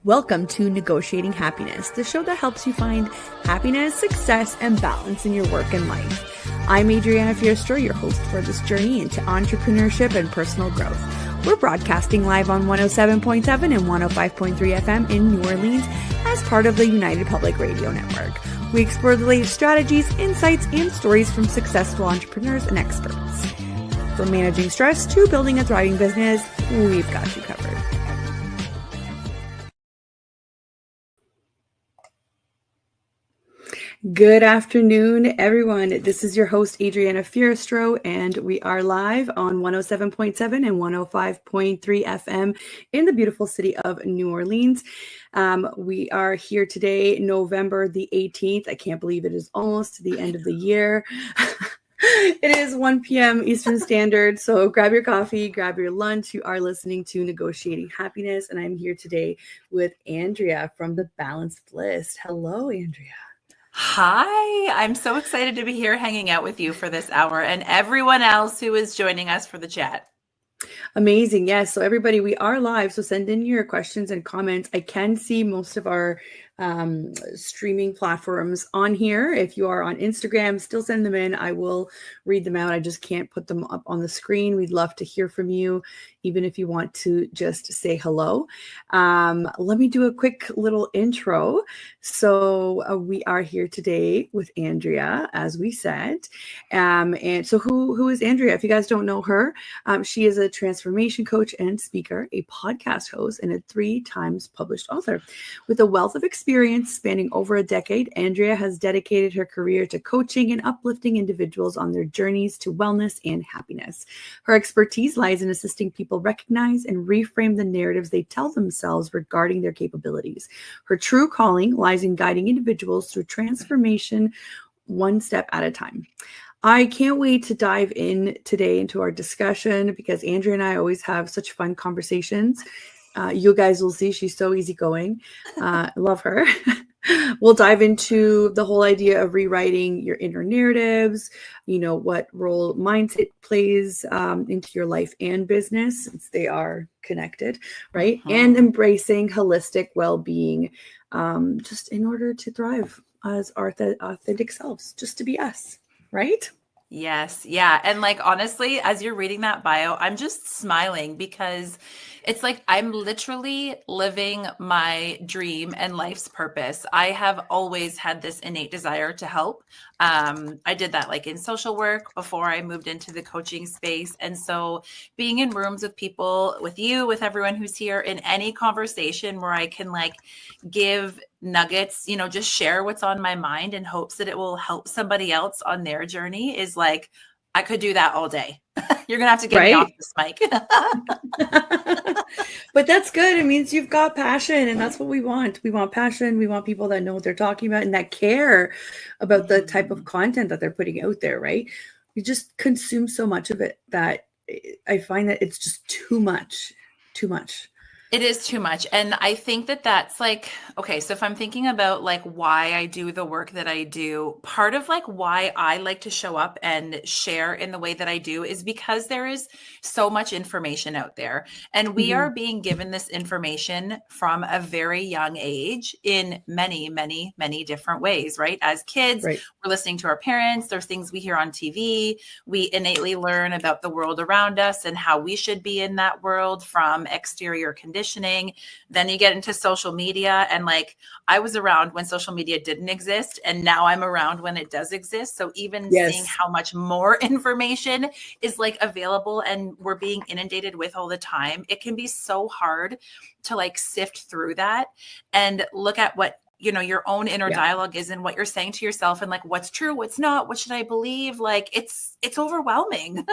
Welcome to Negotiating Happiness, the show that helps you find happiness, success, and balance in your work and life. I'm Adriana, your host for this journey into entrepreneurship and personal growth. We're broadcasting live on 107.7 and 105.3 FM in New Orleans as part of the United Public Radio Network. We explore the latest strategies, insights, and stories from successful entrepreneurs and experts. From managing stress to building a thriving business, we've got you covered. Good afternoon, everyone. This is your host, Adriana, and we are live on 107.7 and 105.3 FM in the beautiful city of New Orleans. We are here today, November the 18th. I can't believe it is almost the end of the year. It is 1 p.m. Eastern Standard, so grab your coffee, grab your lunch. You are listening to Negotiating Happiness, and I'm here today with Andrea from the Balance Bliss. Hello, Andrea. Hi, I'm so excited to be here hanging out with you for this hour and everyone else who is joining us for the chat. Amazing. Yes. So everybody, we are live. So send in your questions and comments. I can see most of our streaming platforms on here. If you are on Instagram, still send them in. I will read them out. I just can't put them up on the screen. We'd love to hear from you, even if you want to just say hello. Let me do a quick little intro. So we are here today with Andrea, as we said. And so who is Andrea? If you guys don't know her, she is a transformation coach and speaker, a podcast host, and a 3 times published author. With a wealth of experience spanning over a decade, Andrea has dedicated her career to coaching and uplifting individuals on their journeys to wellness and happiness. Her expertise lies in assisting people recognize and reframe the narratives they tell themselves regarding their capabilities. Her true calling lies in guiding individuals through transformation one step at a time. I can't wait to dive in today into our discussion because Andrea and I always have such fun conversations. You guys will see she's so easygoing. Love her. We'll dive into the whole idea of rewriting your inner narratives, what role mindset plays into your life and business, since they are connected, right? Uh-huh. And embracing holistic well-being just in order to thrive as our authentic selves, just to be us, right? Yes. Yeah. And honestly, as you're reading that bio, I'm just smiling because it's like I'm literally living my dream and life's purpose. I have always had this innate desire to help. I did that in social work before I moved into the coaching space. And so being in rooms with people, with you, with everyone who's here, in any conversation where I can give nuggets, just share what's on my mind in hopes that it will help somebody else on their journey is I could do that all day. You're going to have to get me off this mic. But that's good. It means you've got passion, and that's what we want. We want passion. We want people that know what they're talking about and that care about the type of content that they're putting out there, right? We just consume so much of it that I find that it's just too much. It is too much. And I think that that's okay, so if I'm thinking about why I do the work that I do, part of why I like to show up and share in the way that I do is because there is so much information out there. And we are being given this information from a very young age in many, many, many different ways, right? As kids, We're listening to our parents. There's things we hear on TV. We innately learn about the world around us and how we should be in that world from exterior conditions. Then you get into social media, and I was around when social media didn't exist, and now I'm around when it does exist. So even seeing how much more information is available and we're being inundated with all the time, it can be so hard to sift through that and look at what your own inner dialogue is and what you're saying to yourself and what's true, what's not, what should I believe? It's overwhelming.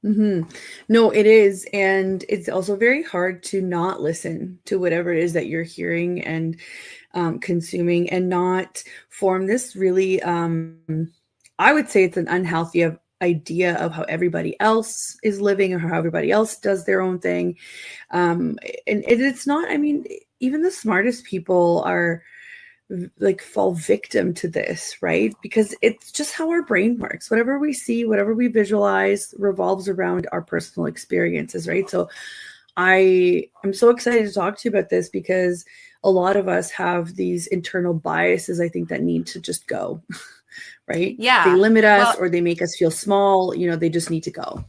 No, it is. And it's also very hard to not listen to whatever it is that you're hearing and consuming and not form this really, I would say it's an unhealthy idea of how everybody else is living or how everybody else does their own thing. And it's not, even the smartest people are fall victim to this, right? Because it's just how our brain works. Whatever we see, whatever we visualize revolves around our personal experiences, right? So I am so excited to talk to you about this because a lot of us have these internal biases, I think, that need to just go, right? They Yeah. limit us Well, or they make us feel small. They just need to go.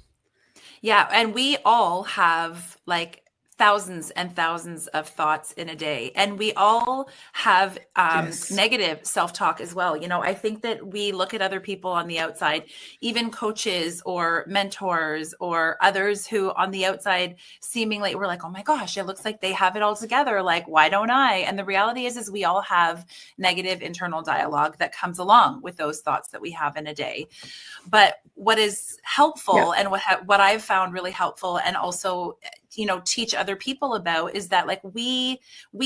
yeah, and we all have like thousands and thousands of thoughts in a day, and we all have Yes. negative self-talk as well. I think that we look at other people on the outside, even coaches or mentors or others who on the outside seemingly we're like, oh my gosh, it looks like they have it all together. Like, why don't I? And the reality is we all have negative internal dialogue that comes along with those thoughts that we have in a day. But what is Yeah. helpful and what I've found really helpful, and also teach other people about, is that like we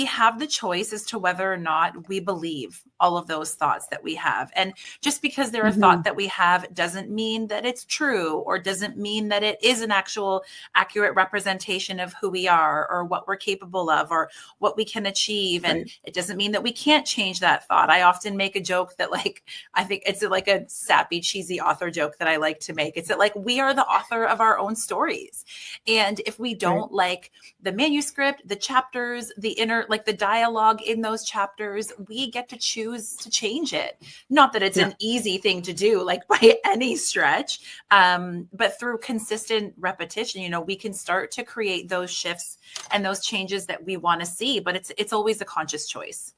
have the choice as to whether or not we believe all of those thoughts that we have. And just because they're a Mm-hmm. thought that we have doesn't mean that it's true, or doesn't mean that it is an actual accurate representation of who we are or what we're capable of or what we can achieve. And Right. it doesn't mean that we can't change that thought. I often make a joke that, like, I think it's like a sappy, cheesy author joke that I like to make. It's that like we are the author of our own stories. And if we don't Right. like the manuscript, the chapters, the inner, like the dialogue in those chapters, we get to choose to change it. Not that it's Yeah. an easy thing to do, like by any stretch, but through consistent repetition, we can start to create those shifts and those changes that we want to see. But it's always a conscious choice.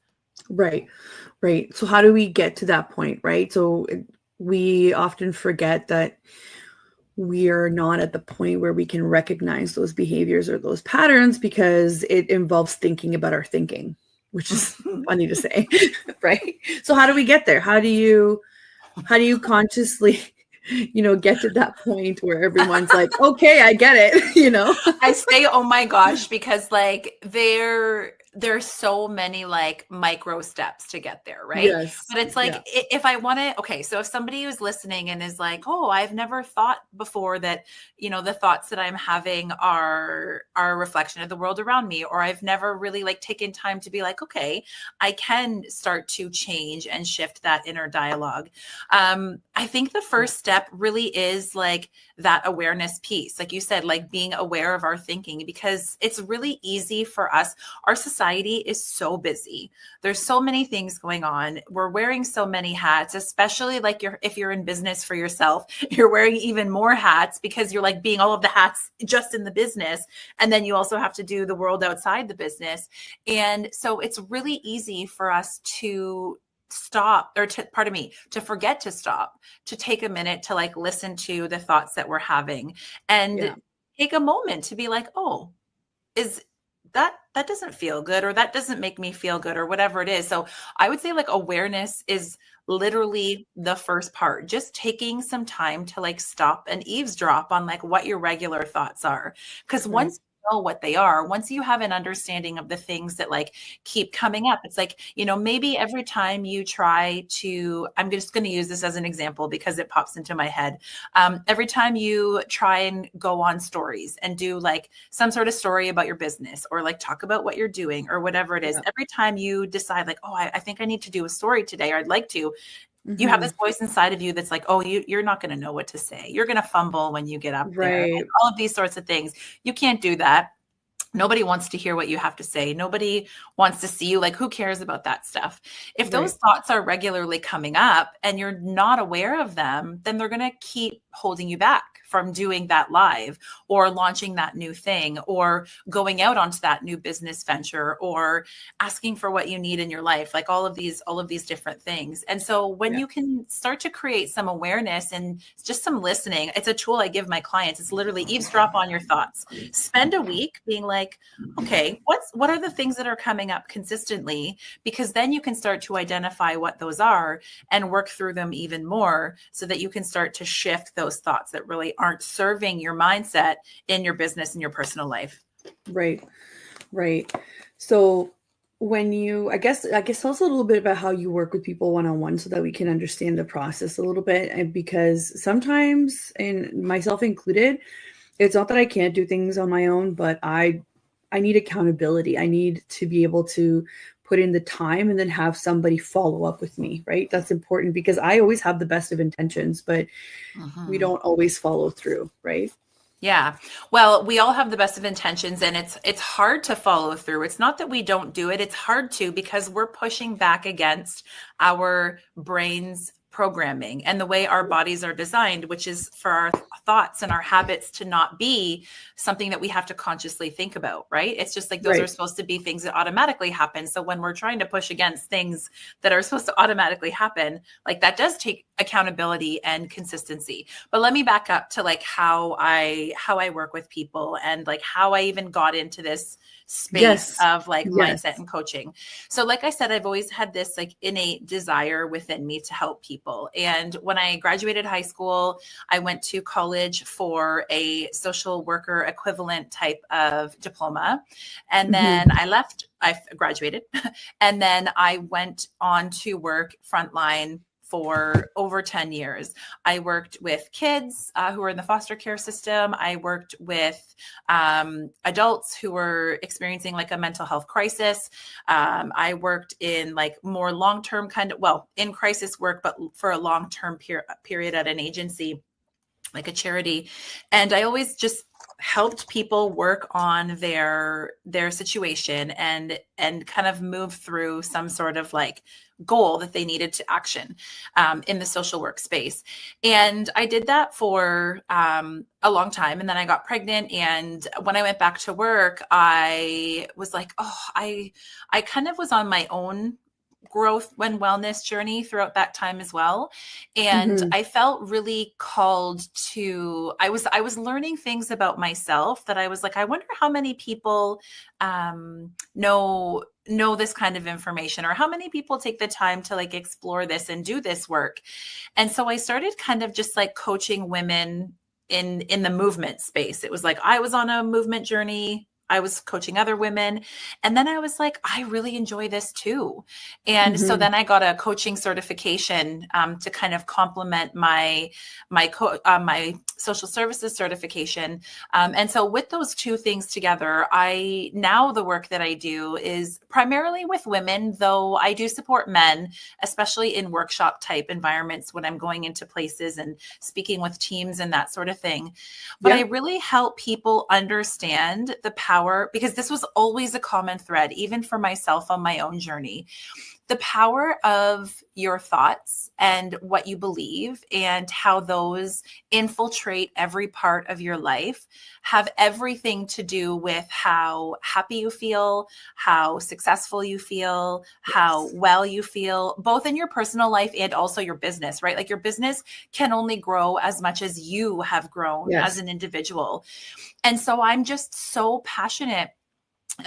Right. Right. So how do we get to that point, right? So we often forget that we are not at the point where we can recognize those behaviors or those patterns because it involves thinking about our thinking, which is funny to say, right? So how do we get there? How do you consciously, get to that point where everyone's like, okay, I get it. I say, oh my gosh, because like there's so many like micro steps to get there, right? Yes. But it's Yeah. like if I want to, okay, so if somebody who's listening and is like, oh, I've never thought before that, the thoughts that I'm having are a reflection of the world around me, or I've never really like taken time to be like, okay, I can start to change and shift that inner dialogue. I think the first step really is like that awareness piece, like you said, like being aware of our thinking, because it's really easy for us. Our society is so busy. There's so many things going on. We're wearing so many hats, especially like if you're in business for yourself, you're wearing even more hats because you're like being all of the hats just in the business. And then you also have to do the world outside the business. And so it's really easy for us to stop, or to forget to stop, to take a minute to like listen to the thoughts that we're having and Yeah. take a moment to be like, oh, is that doesn't feel good, or that doesn't make me feel good, or whatever it is. So I would say like awareness is literally the first part, just taking some time to like stop and eavesdrop on like what your regular thoughts are. Because Right. once you know what they are, once you have an understanding of the things that like keep coming up, it's like, maybe every time you try to, I'm just going to use this as an example because it pops into my head. Every time you try and go on stories and do like some sort of story about your business, or like talk about what you're doing or whatever it is, Yeah. every time you decide like, oh, I think I need to do a story today, or I'd like to, you have Mm-hmm. this voice inside of you that's like, oh, you're not going to know what to say. You're going to fumble when you get up there. Right. Like all of these sorts of things. You can't do that. Nobody wants to hear what you have to say. Nobody wants to see you. Like, who cares about that stuff? If those Right. thoughts are regularly coming up and you're not aware of them, then they're going to keep holding you back from doing that live, or launching that new thing, or going out onto that new business venture, or asking for what you need in your life, like all of these different things. And so when Yeah. you can start to create some awareness and just some listening, it's a tool I give my clients. It's literally eavesdrop on your thoughts. Spend a week being like, okay, what are the things that are coming up consistently? Because then you can start to identify what those are and work through them even more, so that you can start to shift those thoughts that really aren't serving your mindset in your business and your personal life. Right. Right. So I guess tell us a little bit about how you work with people one-on-one so that we can understand the process a little bit. And because sometimes, and myself included, it's not that I can't do things on my own, but I need accountability. I need to be able to put in the time and then have somebody follow up with me, right? That's important because I always have the best of intentions, but we Mhm. don't always follow through, right? Yeah. Well, we all have the best of intentions, and it's hard to follow through. It's not that we don't do it. It's hard to, because we're pushing back against our brain's programming and the way our bodies are designed, which is for our thoughts and our habits to not be something that we have to consciously think about, right? It's just like those are Right. supposed to be things that automatically happen. So when we're trying to push against things that are supposed to automatically happen, like that does take accountability and consistency. But let me back up to like how I work with people, and like how I even got into this space Yes. of like Yes. mindset and coaching. So like I said, I've always had this like innate desire within me to help people. And when I graduated high school, I went to college for a social worker equivalent type of diploma. And then Mm-hmm. I graduated, and then I went on to work frontline for over 10 years. I worked with kids who were in the foster care system. I worked with adults who were experiencing like a mental health crisis. I worked in like more long-term kind of, well, in crisis work, but for a long-term period at an agency, like a charity. And I always just helped people work on their situation and kind of move through some sort of like goal that they needed to action in the social work space. And I did that for a long time. And then I got pregnant. And when I went back to work, I was like, oh, I kind of was on my own growth and wellness journey throughout that time as well. And Mm-hmm. I felt really called to, I was learning things about myself that I was like, I wonder how many people know this kind of information, or how many people take the time to like explore this and do this work. And so I started kind of just like coaching women in the movement space. It was like I was on a movement journey. I was coaching other women. And then I was like, I really enjoy this too. And so Mm-hmm. then I got a coaching certification to kind of complement my social services certification. And so with those two things together, now the work that I do is primarily with women, though I do support men, especially in workshop type environments when I'm going into places and speaking with teams and that sort of thing. But I Yeah. really help people understand the power, because this was always a common thread, even for myself on my own journey. The power of your thoughts and what you believe, and how those infiltrate every part of your life, have everything to do with how happy you feel, how successful you feel, how Yes. well you feel, both in your personal life and also your business, right? Like your business can only grow as much as you have grown as Yes. an individual. And so I'm just so passionate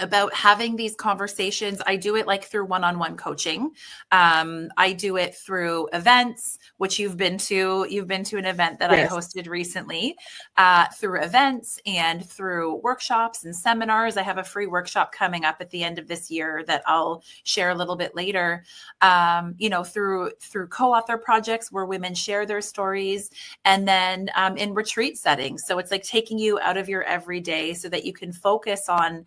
about having these conversations. I do it like through one-on-one coaching. I do it through events, which you've been to. You've been to an event that I Yes. hosted recently, through events and through workshops and seminars. I have a free workshop coming up at the end of this year that I'll share a little bit later. Through co-author projects where women share their stories, and then in retreat settings. So it's like taking you out of your everyday so that you can focus on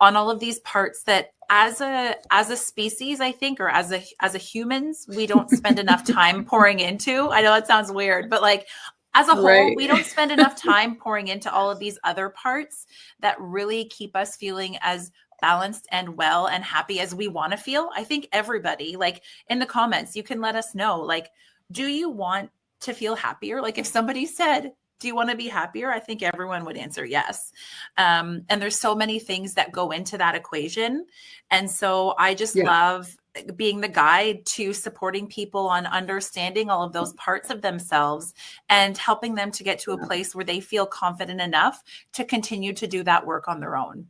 all of these parts that as a species, I think, or as a humans, we don't spend enough time pouring into. I know that sounds weird, but like as a whole, Right. we don't spend enough time pouring into all of these other parts that really keep us feeling as balanced and well and happy as we want to feel. I think everybody, like in the comments, you can let us know, like, do you want to feel happier? Like if somebody said, do you want to be happier? I think everyone would answer yes. And there's so many things that go into that equation. And so I just Yeah. love being the guide to supporting people on understanding all of those parts of themselves and helping them to get to a place where they feel confident enough to continue to do that work on their own.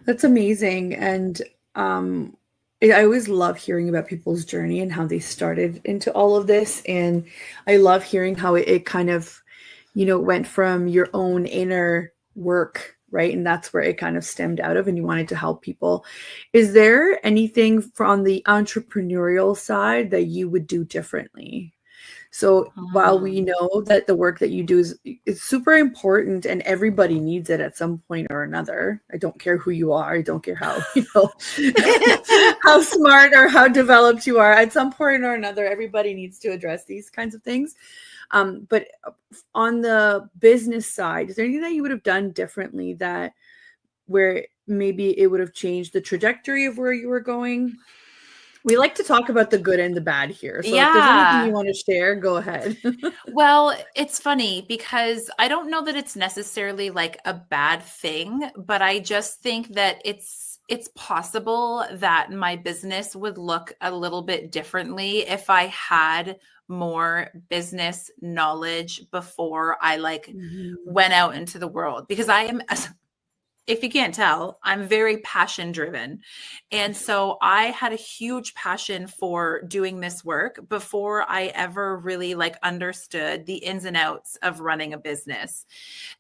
That's amazing. And I always love hearing about people's journey and how they started into all of this. And I love hearing how it kind of, went from your own inner work, right? And that's where it kind of stemmed out of, and you wanted to help people. Is there anything from the entrepreneurial side that you would do differently? So while we Hmm. know that the work that you do is super important and everybody needs it at some point or another, I don't care who you are, I don't care how, how smart or how developed you are, at some point or another, everybody needs to address these kinds of things. But on the business side, is there anything that you would have done differently that where maybe it would have changed the trajectory of where you were going? We like to talk about the good and the bad here. So if there's anything you Yeah. want to share, go ahead. Well, it's funny because I don't know that it's necessarily like a bad thing, but I just think that it's possible that my business would look a little bit differently if I had more business knowledge before I like Mhm. went out into the world, because I am, if you can't tell, I'm very passion driven. And so I had a huge passion for doing this work before I ever really like understood the ins and outs of running a business.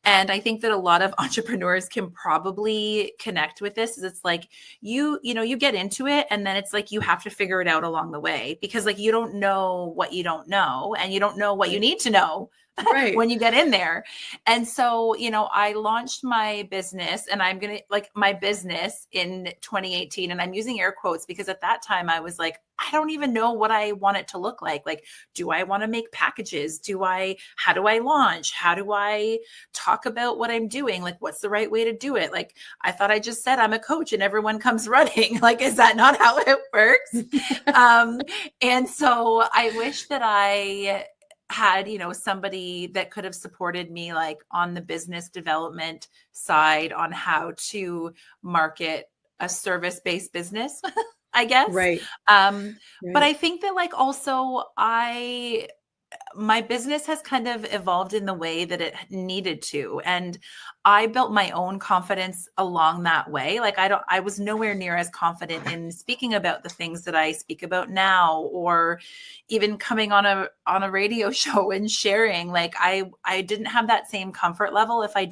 And I think that a lot of entrepreneurs can probably connect with this. Is it's like you get into it and then it's like you have to figure it out along the way, because like you don't know what you don't know and you don't know what you Right. need to know Right. when you get in there. And so, I launched my business, and I'm going to like my business in 2018. And I'm using air quotes because at that time I was like, I don't even know what I want it to look like. Like, do I want to make packages? How do I launch? How do I talk about what I'm doing? Like, what's the right way to do it? Like, I thought I just said I'm a coach and everyone comes running. Like, is that not how it works? Um, and so I wish that I had somebody that could have supported me like on the business development side on how to market a service-based business, I guess. Right. But I Right. think that like also my business has kind of evolved in the way that it needed to, and I built my own confidence along that way. Like I was nowhere near as confident in speaking about the things that I speak about now, or even coming on a radio show and sharing. Like I didn't have that same comfort level if I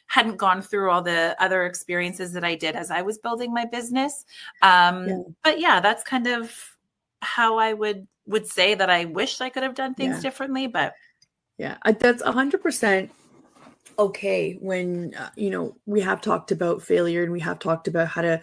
hadn't gone through all the other experiences that I did as I was building my business. Yeah. But yeah, that's kind of how I would say that I wish I could have done things Yeah. differently. But Yeah. That's 100% okay when, we have talked about failure and we have talked about how to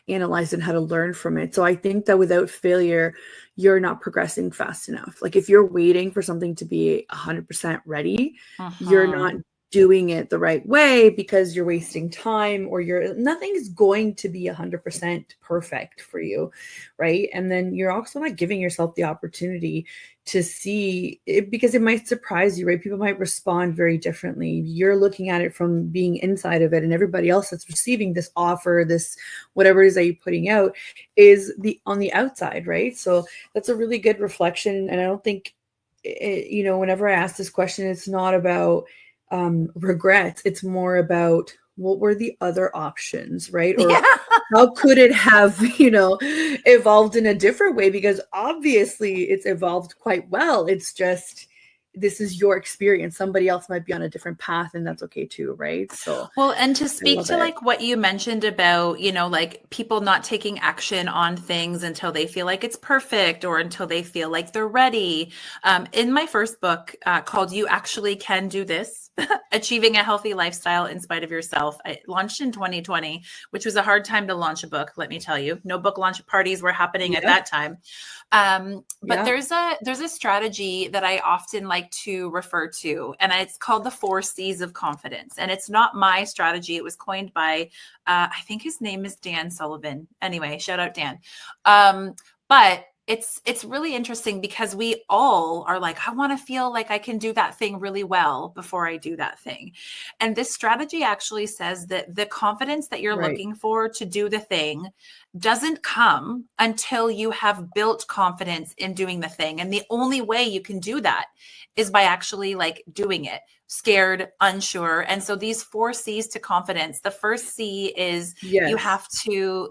analyze and how to learn from it. So I think that without failure, you're not progressing fast enough. Like if you're waiting for something to be 100% ready, you're not mhm. doing it the right way because you're wasting time, or nothing's going to be 100% perfect for you, right? And then you're also not giving yourself the opportunity to see it, because it might surprise you, right? People might respond very differently. You're looking at it from being inside of it, and everybody else that's receiving this offer, this whatever it is that you're putting out, is the on the outside, right? So that's a really good reflection. And I don't think whenever I ask this question, it's not about regrets. It's more about what were the other options, right? Or Yeah. how could it have, evolved in a different way? Because obviously it's evolved quite well. It's just this is your experience. Somebody else might be on a different path, and that's okay too, right? So Well, and to I speak love to it. like what you mentioned about, like people not taking action on things until they feel like it's perfect or until they feel like they're ready. In my first book called You Actually Can Do This, Achieving a Healthy Lifestyle in Spite of Yourself, I launched in 2020, which was a hard time to launch a book, let me tell you. No book launch parties were happening at Yep. that time. But Yeah. there's a strategy that I often like to refer to, and it's called the 4 C's of confidence. And it's not my strategy. It was coined by, I think his name is Dan Sullivan. Anyway, shout out Dan. But it's really interesting because we all are like, I want to feel like I can do that thing really well before I do that thing. And this strategy actually says that the confidence that you're Right. looking for to do the thing doesn't come until you have built confidence in doing the thing. And the only way you can do that is by actually like doing it, scared, unsure. And so these 4 C's to confidence, the first C is you Yes. have to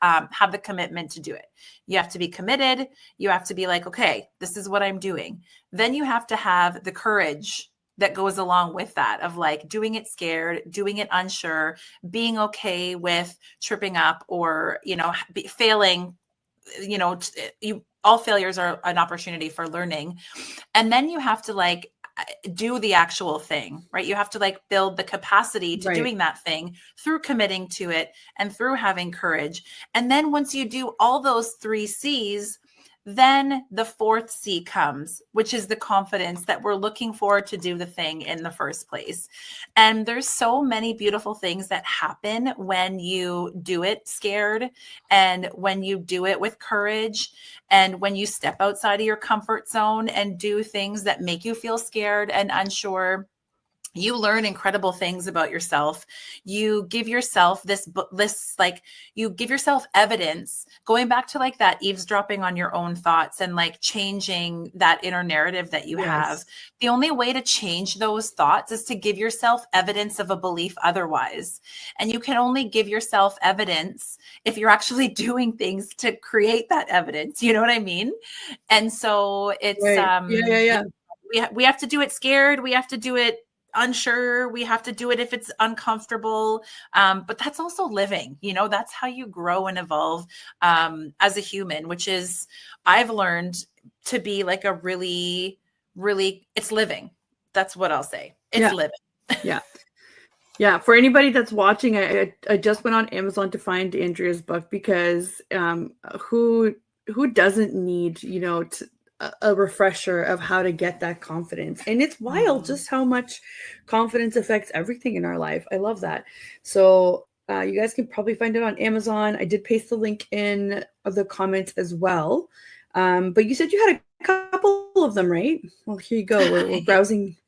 have the commitment to do it. You have to be committed. You have to be like, okay, this is what I'm doing. Then you have to have the courage that goes along with that, of like doing it scared, doing it unsure, being okay with tripping up or, failing, you all failures are an opportunity for learning. And then you have to like do the actual thing, right? You have to like build the capacity to Right. doing that thing through committing to it and through having courage. And then once you do all those 3 C's, then the 4th C comes, which is the confidence that we're looking for to do the thing in the first place. And there's so many beautiful things that happen when you do it scared, and when you do it with courage, and when you step outside of your comfort zone and do things that make you feel scared and unsure. You learn incredible things about yourself. You give yourself this like, you give yourself evidence, going back to like that eavesdropping on your own thoughts and like changing that inner narrative that you have. The only way to change those thoughts is to give yourself evidence of a belief otherwise. And you can only give yourself evidence if you're actually doing things to create that evidence. You know what I mean? And so it's, Right. Yeah. we have to do it scared. We have to do it unsure. We have to do it if it's uncomfortable. But that's also living, you know, that's how you grow and evolve as a human, which is, I've learned to be like a really, it's living. That's what I'll say. It's living. Yeah. For anybody that's watching, I just went on Amazon to find Andrea's book, because who doesn't need, you know, a refresher of how to get that confidence. And it's wild just how much confidence affects everything in our life. I love that. So you guys can probably find it on Amazon. I did paste the link in of the comments as well. But you said you had a couple of them, right? Well, here you go. We're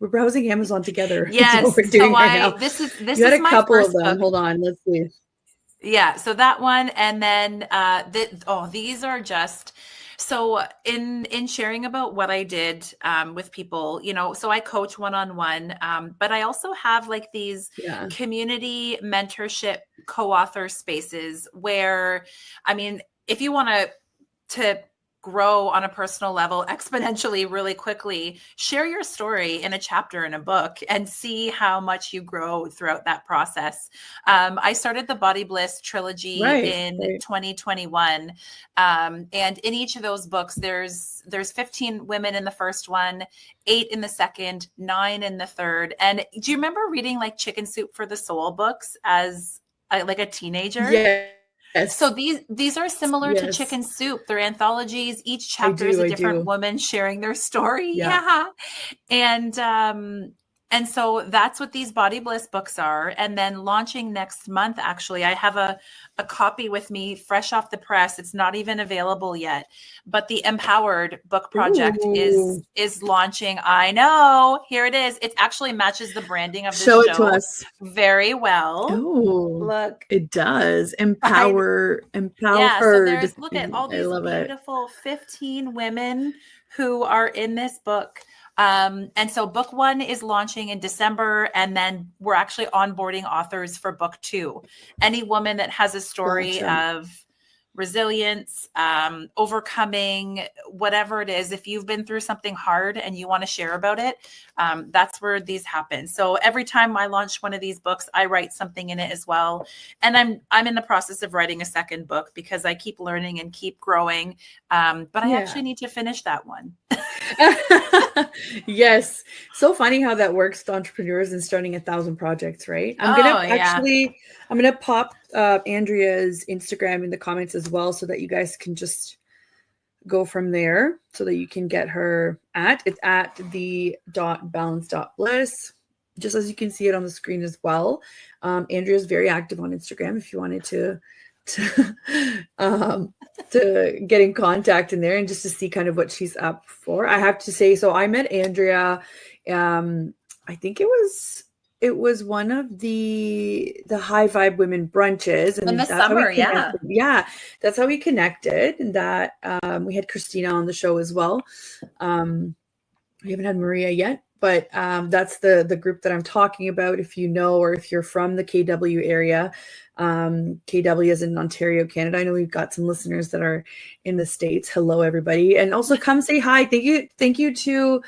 browsing Amazon together. Yes. That's what we're doing right now. This is you had a my couple first of them. book. Hold on. Let's see. Yeah. So that one. And then these are just, so in sharing about what I did with people, you know, so I coach one-on-one, but I also have like these community mentorship co-author spaces where, I mean, if you want to grow on a personal level exponentially really quickly, share your story in a chapter in a book and see how much you grow throughout that process. I started the Body Bliss trilogy in 2021. And in each of those books, there's 15 women in the first one, 8 in the second, 9 in the third. And do you remember reading like Chicken Soup for the Soul books as like a teenager? Yes. So these are similar to Chicken Soup. They're anthologies. Each chapter is a different woman sharing their story. Yeah. And so that's what these Body Bliss books are. And then launching next month, actually, I have a copy with me fresh off the press. It's not even available yet, but the Empowered book project is launching. I know, here it is. It actually matches the branding of the show. Show it to us very well. Oh, look, it does. Empowered. Yeah, so there's, look at all these beautiful 15 women who are in this book. And so book 1 is launching in December, and then we're actually onboarding authors for book 2. Any woman that has a story of resilience, overcoming, whatever it is, if you've been through something hard and you want to share about it, that's where these happen. So every time I launch one of these books, I write something in it as well. And I'm in the process of writing a second book because I keep learning and keep growing. But I actually need to finish that one. Yes. So funny how that works to entrepreneurs and starting 1,000 projects, right? I'm going to pop Andrea's Instagram in the comments as well, so that you guys can just go from there, so that you can get her it's at the.balance.bliss, just as you can see it on the screen as well. Andrea's very active on Instagram if you wanted to get in contact in there and just to see kind of what she's up for. I have to say, so I met Andrea, I think it was one of the High Vibe Women brunches, and in the summer. That's how we connected. And that we had Christina on the show as well. We haven't had Maria yet, but that's the group that I'm talking about. If you know, or if you're from the KW area, KW is in Ontario, Canada. I know we've got some listeners that are in the States. Hello, everybody. And also come say hi. Thank you to,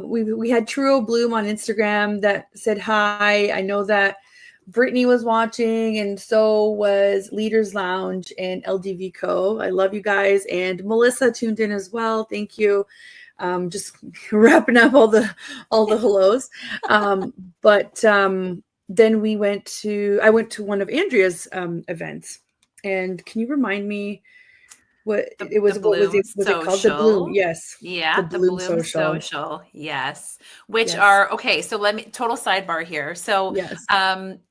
we had True Bloom on Instagram that said hi. I know that Brittany was watching, and so was Leaders Lounge and LDV Co. I love you guys. And Melissa tuned in as well. Thank you. Just wrapping up all the hellos. But then I went to one of Andrea's events. And can you remind me what it was? What was it? Was it called? The Bloom? Yes. Yeah, The the Bloom Bloom Social. Social. Yes. Which Yes. are okay, so let me total sidebar here. So Yes.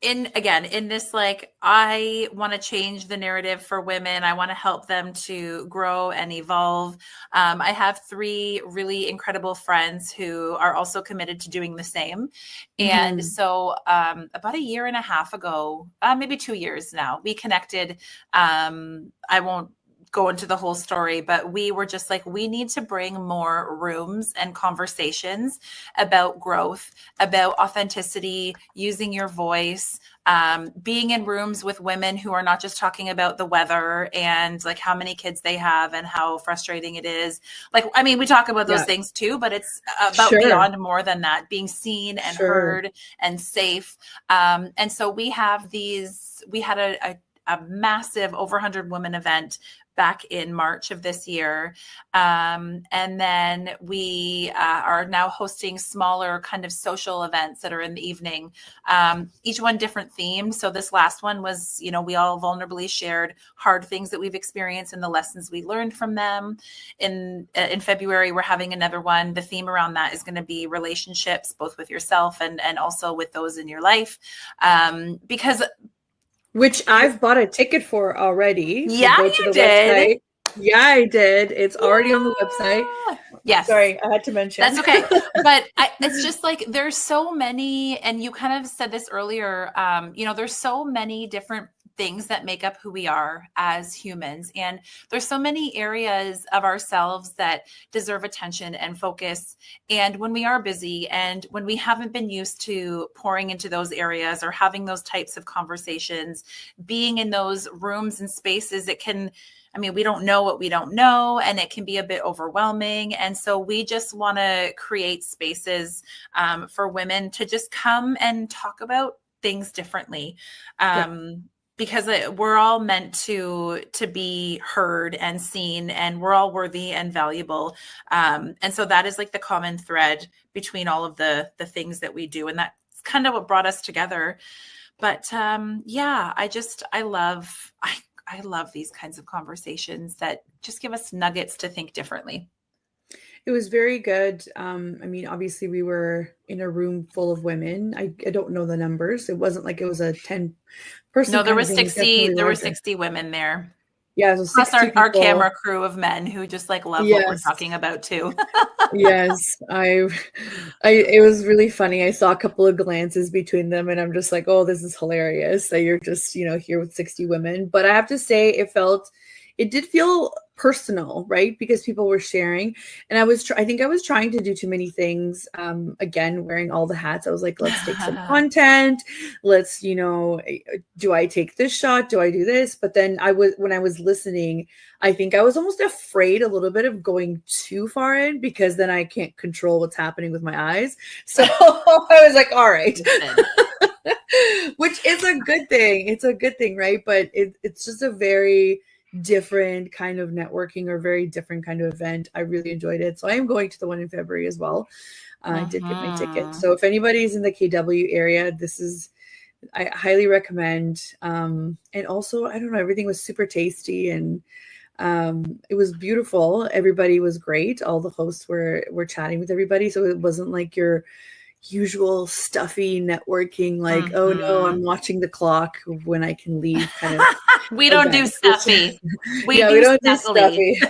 in this, like, I want to change the narrative for women. I want to help them to grow and evolve. I have 3 really incredible friends who are also committed to doing the same. And so about a year and a half ago, maybe 2 years now, we connected. I won't go into the whole story, but we were just like, we need to bring more rooms and conversations about growth, about authenticity, using your voice, being in rooms with women who are not just talking about the weather and like how many kids they have and how frustrating it is. Like, I mean, we talk about those things too, but it's about beyond more than that, being seen and heard and safe. And so we had a massive over 100 women event back in March of this year. And then we are now hosting smaller kind of social events that are in the evening, each one different themed. So this last one was, you know, we all vulnerably shared hard things that we've experienced and the lessons we learned from them. In February, we're having another one. The theme around that is going to be relationships, both with yourself and also with those in your life. Because which I've bought a ticket for already. So yeah, go to the did. website. Yeah, I did. It's already on the website. Yes. Sorry, I had to mention. That's okay. But it's just like, there's so many, and you kind of said this earlier, you know, there's so many different things that make up who we are as humans. And there's so many areas of ourselves that deserve attention and focus. And when we are busy and when we haven't been used to pouring into those areas or having those types of conversations, being in those rooms and spaces, I mean, we don't know what we don't know, and it can be a bit overwhelming. And so we just want to create spaces for women to just come and talk about things differently. Because we're all meant to be heard and seen, and we're all worthy and valuable. And so that is like the common thread between all of the things that we do. And that's kind of what brought us together. But yeah, I love these kinds of conversations that just give us nuggets to think differently. It was very good. I mean, obviously we were in a room full of women. I don't know the numbers. It wasn't like it was a 10-person. No, there was 60. There were 60 women there. Yeah, so plus our camera crew of men who just like love what we're talking about too. Yes, it was really funny. I saw a couple of glances between them, and I'm just like, oh, this is hilarious that you're just, you know, here with 60 women. But I have to say, it did feel personal, right? Because people were sharing, and I think I was trying to do too many things. Again, wearing all the hats, I was like, let's take some content. Let's, you know, do I take this shot? Do I do this? But then when I was listening, I think I was almost afraid a little bit of going too far in, because then I can't control what's happening with my eyes. So I was like, all right. Which is a good thing. It's a good thing, right? But it's just a very different kind of networking, or very different kind of event. I really enjoyed it. So I am going to the one in February as well. I did get my ticket. So if anybody's in the KW area, I highly recommend. And also, I don't know, everything was super tasty, and it was beautiful. Everybody was great. All the hosts were chatting with everybody. So it wasn't like your usual stuffy networking, like, oh no, I'm watching the clock when I can leave kind of. We don't do stuffy. We don't do stuffy.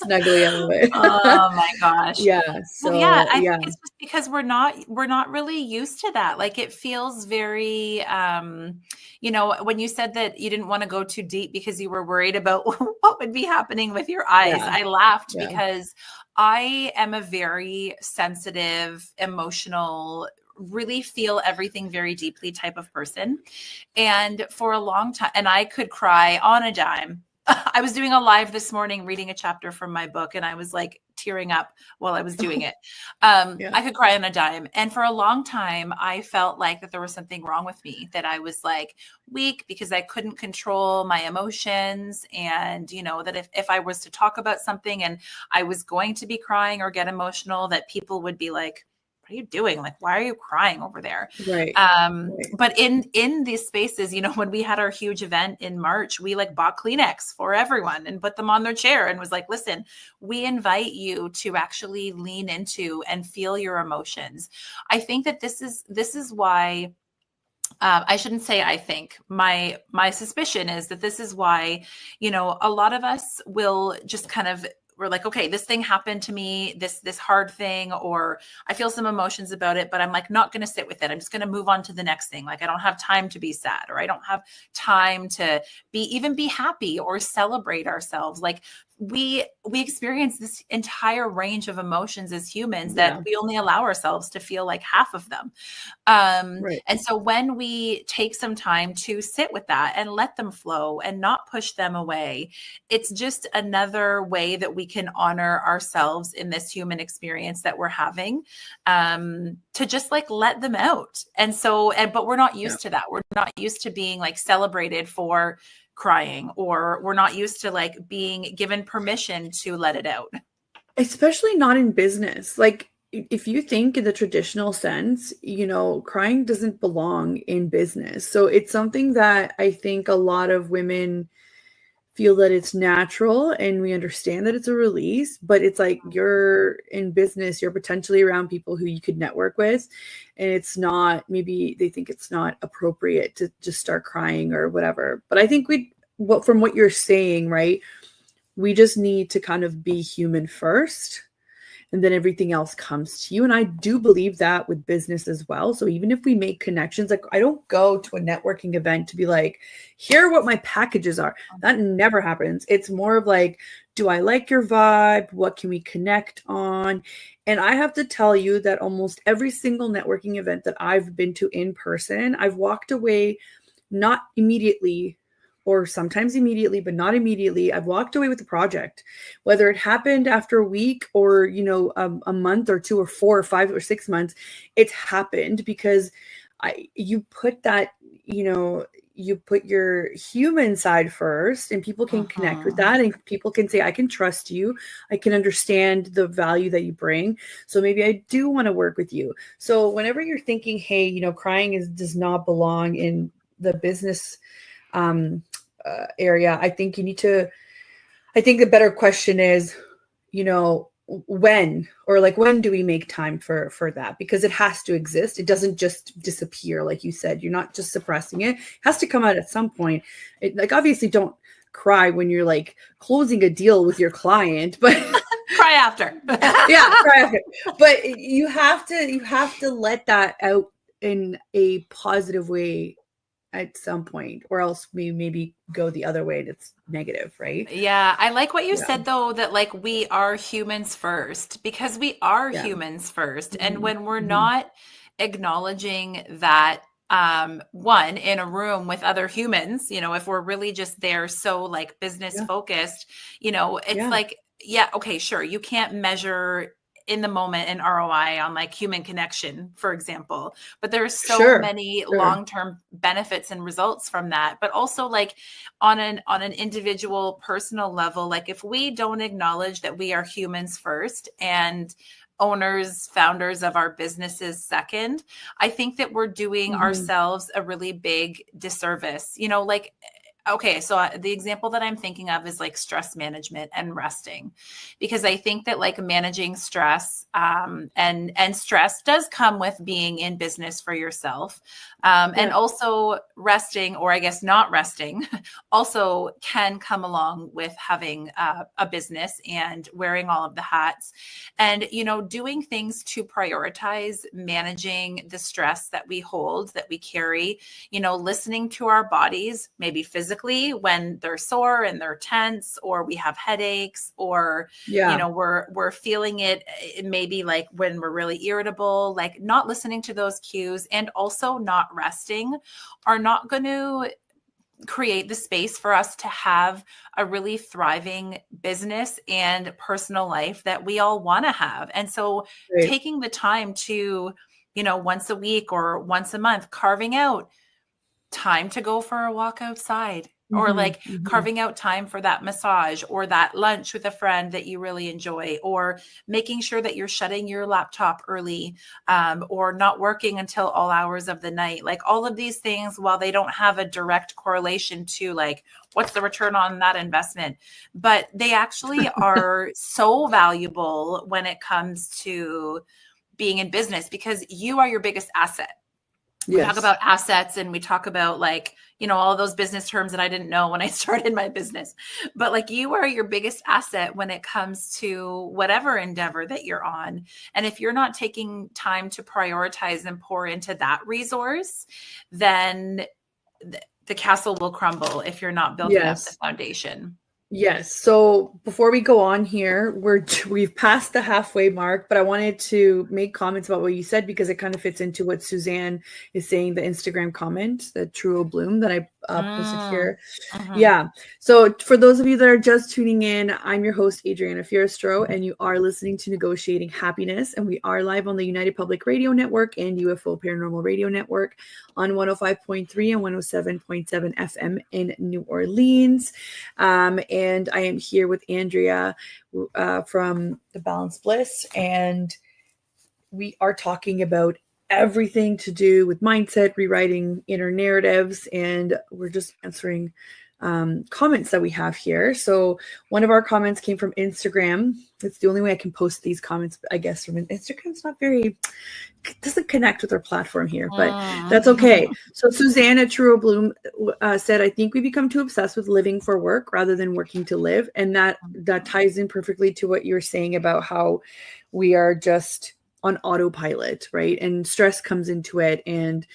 Snuggly, I love it. Oh my gosh. Yeah. So well, yeah, I think it's just because we're not really used to that. Like, it feels very, you know, when you said that you didn't want to go too deep because you were worried about what would be happening with your eyes, I laughed because I am a very sensitive, emotional, really feel everything very deeply type of person. And for a long time, and I could cry on a dime. I was doing a live this morning, reading a chapter from my book, and I was like tearing up while I was doing it. Yeah. I could cry on a dime. And for a long time, I felt like that there was something wrong with me, that I was like weak because I couldn't control my emotions. And, you know, that if I was to talk about something and I was going to be crying or get emotional, that people would be like, what are you doing? Like, why are you crying over there? Right. Right. But in these spaces, you know, when we had our huge event in March, we like bought Kleenex for everyone and put them on their chair and was like, listen, we invite you to actually lean into and feel your emotions. I think that this is why I shouldn't say I think. My suspicion is that this is why, you know, a lot of us will just kind of, we're like, okay, this thing happened to me, this hard thing, or I feel some emotions about it, but I'm like not going to sit with it. I'm just going to move on to the next thing. Like I don't have time to be sad, or I don't have time to be happy or celebrate ourselves. Like we experience this entire range of emotions as humans that Yeah. we only allow ourselves to feel like half of them. Right. And so when we take some time to sit with that and let them flow and not push them away, it's just another way that we can honor ourselves in this human experience that we're having, to just like let them out. And so, but we're not Yeah. used to that. We're not used to being like celebrated for crying, or we're not used to like being given permission to let it out. Especially not in business. Like if you think in the traditional sense, you know, crying doesn't belong in business. So it's something that I think a lot of women feel that it's natural, and we understand that it's a release, but it's like you're in business, you're potentially around people who you could network with, and it's not, maybe they think it's not appropriate to just start crying or whatever. But I think what from what you're saying, right? We just need to kind of be human first, and then everything else comes to you. And I do believe that with business as well. So even if we make connections, like I don't go to a networking event to be like, here are what my packages are. That never happens. It's more of like, do I like your vibe? What can we connect on? And I have to tell you that almost every single networking event that I've been to in person, I've walked away not immediately, or sometimes immediately, but not immediately. I've walked away with the project, whether it happened after a week or, you know, a month or 2 or 4 or 5 or 6 months. It's happened because you put that, you know, you put your human side first, and people can connect with Mhm. that, and people can say, I can trust you. I can understand the value that you bring. So maybe I do want to work with you. So whenever you're thinking, hey, you know, crying does not belong in the business um, area, I think you need to, I think the better question is, you know, when, or like when do we make time for that? Because it has to exist. It doesn't just disappear. Like you said, you're not just suppressing it. It has to come out at some point. Like obviously don't cry when you're like closing a deal with your client, but Cry after. yeah, cry after. But you have to let that out in a positive way at some point, or else we maybe go the other way and it's negative, right? Yeah, I like what you Yeah. said though, that like we are humans first, because we are Yeah. humans first. And Mhm. when we're Mhm. not acknowledging that, one, in a room with other humans, you know, if we're really just there so like business Yeah. focused, you know, it's Yeah. like, yeah, okay, sure, you can't measure in the moment an ROI on like human connection, for example, but there's so Sure. many Sure. long-term benefits and results from that. But also like on an individual personal level, like if we don't acknowledge that we are humans first and owners, founders of our businesses second, I think that we're doing Mhm. ourselves a really big disservice. You know, like, okay, so the example that I'm thinking of is like stress management and resting, because I think that like managing stress, and stress does come with being in business for yourself, and Yeah. also resting, or I guess not resting, also can come along with having a business and wearing all of the hats, and you know, doing things to prioritize managing the stress that we hold, that we carry, you know, listening to our bodies, maybe physically when they're sore and they're tense, or we have headaches, or, you Yeah. know, we're feeling it maybe like when we're really irritable, like not listening to those cues and also not resting are not going to create the space for us to have a really thriving business and personal life that we all want to have. And so Right. taking the time to, once a week or once a month, carving out time to go for a walk outside, or Mhm, like mhm. carving out time for that massage or that lunch with a friend that you really enjoy, or making sure that you're shutting your laptop early, or not working until all hours of the night. Like all of these things, while they don't have a direct correlation to like what's the return on that investment, but they actually are so valuable when it comes to being in business, because you are your biggest asset. We talk Yes. about assets and we talk about like, all those business terms that I didn't know when I started my business. But like you are your biggest asset when it comes to whatever endeavor that you're on. And if you're not taking time to prioritize and pour into that resource, then the castle will crumble if you're not building up the Yes. foundation. Yes. So before we go on here, we've passed the halfway mark, but I wanted to make comments about what you said because it kind of fits into what Suzanne is saying, the Instagram comment, the True Bloom that I posted Mm. here. Mm-hmm. Yeah. So for those of you that are just tuning in, I'm your host, Adriana Fierstro, and you are listening to Negotiating Happiness. And we are live on the United Public Radio Network and UFO Paranormal Radio Network on 105.3 and 107.7 FM in New Orleans. And I am here with Andrea from the Balance Bliss, and we are talking about everything to do with mindset, rewriting inner narratives, and we're just answering comments that we have here. So one of our comments came from Instagram. It's the only way I can post these comments, I guess, from Instagram's not very, doesn't connect with our platform here, but that's okay. So Susanna Truro Bloom said, I think we become too obsessed with living for work rather than working to live. And that ties in perfectly to what you're saying about how we are just on autopilot, right? And stress comes into it, and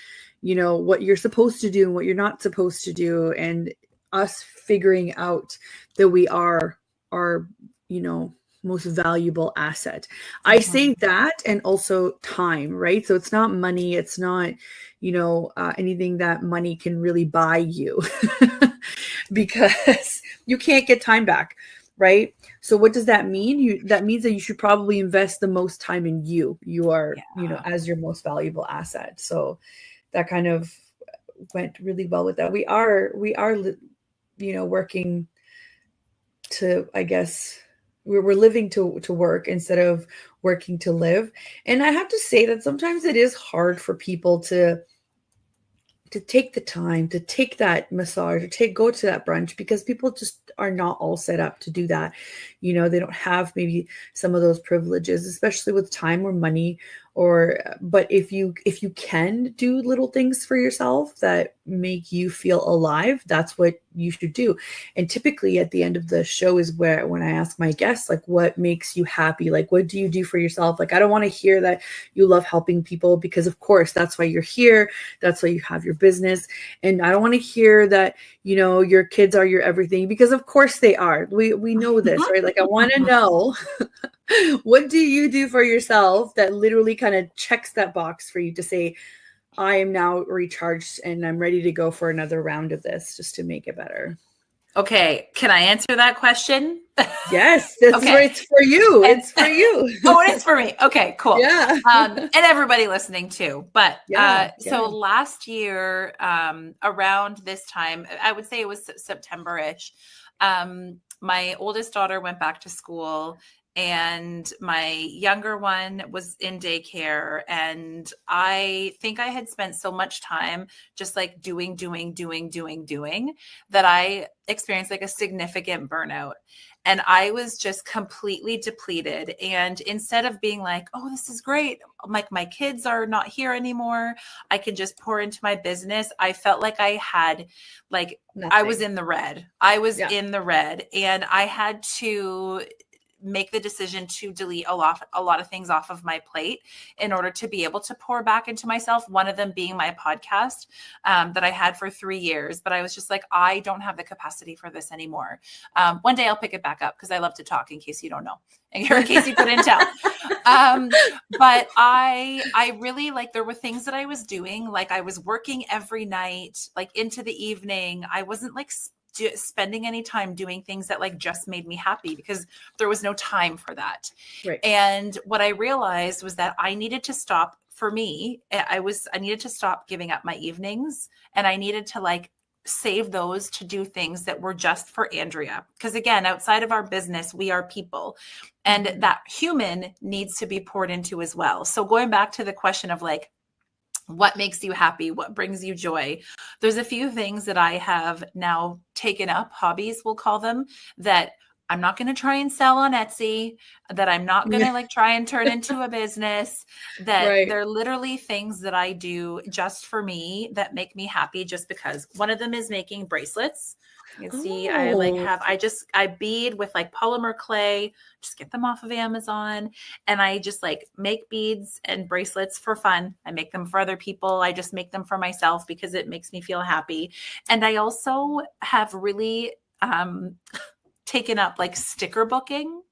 what you're supposed to do and what you're not supposed to do, and us figuring out that we are our most valuable asset. I say that, and also time, right? So it's not money, it's not anything that money can really buy you because you can't get time back, right? So what does that mean? That means that you should probably invest the most time in you. You are, Yeah. as your most valuable asset. So that kind of went really well with that. We are working to, I guess, we're living to work instead of working to live. And I have to say that sometimes it is hard for people to take the time to take that massage or go to that brunch, because people just are not all set up to do that. They don't have maybe some of those privileges, especially with time or money, but if you can do little things for yourself that make you feel alive, that's what you should do. And typically at the end of the show is where, when I ask my guests, like, what makes you happy? Like, what do you do for yourself? Like, I don't want to hear that you love helping people, because of course that's why you're here. That's why you have your business. And I don't want to hear that, your kids are your everything, because of course they are. We know this, right? Like, I want to know what do you do for yourself that literally kind of checks that box for you to say, I am now recharged and I'm ready to go for another round of this just to make it better. Okay. Can I answer that question? Yes, this is where Okay. it's for you. And It's for you. oh, it is for me. Okay, cool. Yeah. And everybody listening too. But Yeah. so Yeah. last year, around this time, I would say it was September-ish, my oldest daughter went back to school and my younger one was in daycare. And I think I had spent so much time just like doing that I experienced like a significant burnout. And I was just completely depleted. And instead of being like, oh, this is great, like my kids are not here anymore, I can just pour into my business, I felt like I had, like, I was Nothing. in the red. I was Yeah. in the red. And I had to make the decision to delete a lot of things off of my plate in order to be able to pour back into myself. One of them being my podcast that I had for 3 years, but I was just like, I don't have the capacity for this anymore. One day I'll pick it back up because I love to talk, in case you don't know, in case you couldn't tell. But I really, like, there were things that I was doing, like I was working every night, like into the evening. I wasn't like spending any time doing things that like just made me happy because there was no time for that. Right. And what I realized was that I needed to stop. For me, I needed to stop giving up my evenings, and I needed to like save those to do things that were just for Andrea. Because again, outside of our business, we are people, and that human needs to be poured into as well. So going back to the question of like, what makes you happy? What brings you joy? There's a few things that I have now taken up, hobbies, we'll call them, that I'm not going to try and sell on Etsy, that I'm not going to like try and turn into a business, that Right. they're literally things that I do just for me that make me happy just because. One of them is making bracelets. You can see I bead with like polymer clay, just get them off of Amazon. And I just like make beads and bracelets for fun. I make them for other people. I just make them for myself because it makes me feel happy. And I also have really taken up like sticker booking.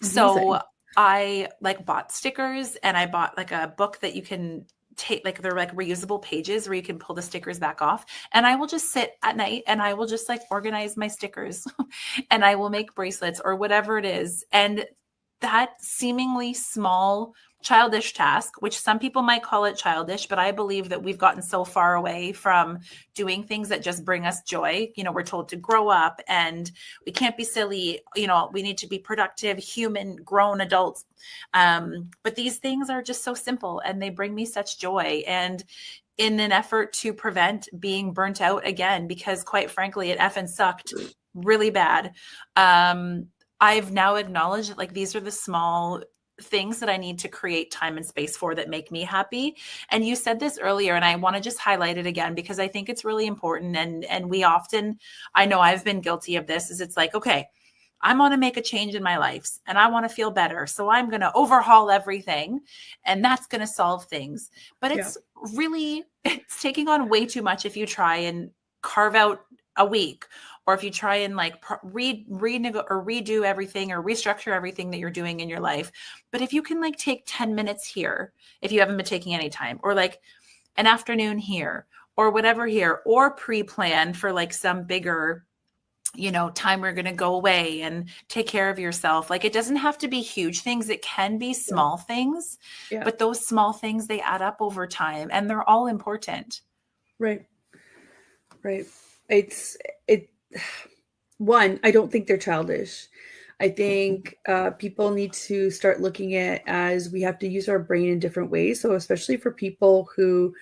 So I like bought stickers, and I bought like a book that you can take, like they're like reusable pages where you can pull the stickers back off. And I will just sit at night and I will just like organize my stickers and I will make bracelets or whatever it is. And that seemingly small childish task, which some people might call it childish, but I believe that we've gotten so far away from doing things that just bring us joy. You know, we're told to grow up and we can't be silly. You know, we need to be productive, human, grown adults. But these things are just so simple and they bring me such joy. And in an effort to prevent being burnt out again, because quite frankly, it effing sucked really bad. I've now acknowledged that like these are the small things that I need to create time and space for that make me happy. And you said this earlier, and I want to just highlight it again because I think it's really important. And we often, I know I've been guilty of this, is it's like, okay, I want to make a change in my life and I want to feel better. So I'm going to overhaul everything and that's going to solve things. But it's it's taking on way too much if you try and carve out a week, or if you try and like redo everything or restructure everything that you're doing in your life. But if you can like take 10 minutes here, if you haven't been taking any time, or like an afternoon here or whatever here, or pre-plan for like some bigger, you know, time we're going to go away and take care of yourself. Like it doesn't have to be huge things. It can be small things, but those small things, they add up over time and they're all important. Right. One, I don't think they're childish. I think people need to start looking at as we have to use our brain in different ways. So especially for people who